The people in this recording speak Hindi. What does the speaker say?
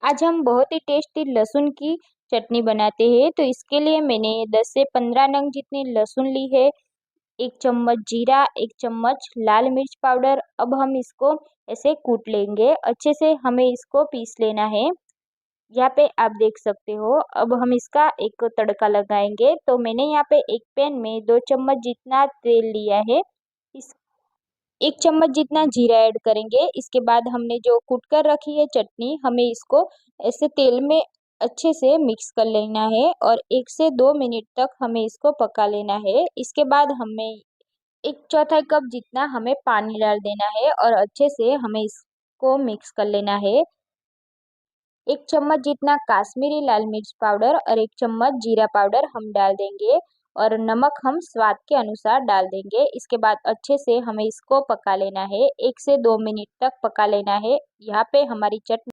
आज हम बहुत ही टेस्टी लहसुन की चटनी बनाते हैं। तो इसके लिए मैंने 10 से 15 नंग जितनी लहसुन ली है, 1 चम्मच जीरा, 1 चम्मच लाल मिर्च पाउडर। अब हम इसको ऐसे कूट लेंगे, अच्छे से हमें इसको पीस लेना है। यहाँ पे आप देख सकते हो। अब हम इसका एक तड़का लगाएंगे। तो मैंने यहाँ पे एक पैन में 2 चम्मच जितना तेल लिया है। इस 1 चम्मच जितना जीरा ऐड करेंगे। इसके बाद हमने जो कूट कर रखी है चटनी, हमें इसको ऐसे तेल में अच्छे से मिक्स कर लेना है और 1 से 2 मिनट तक हमें इसको पका लेना है। इसके बाद हमें 1/4 कप जितना हमें पानी डाल देना है और अच्छे से हमें इसको मिक्स कर लेना है। 1 चम्मच जितना काश्मीरी लाल मिर्च पाउडर और 1 चम्मच जीरा पाउडर हम डाल देंगे और नमक हम स्वाद के अनुसार डाल देंगे। इसके बाद अच्छे से हमें इसको पका लेना है, 1 से 2 मिनट तक पका लेना है। यहाँ पे हमारी चटनी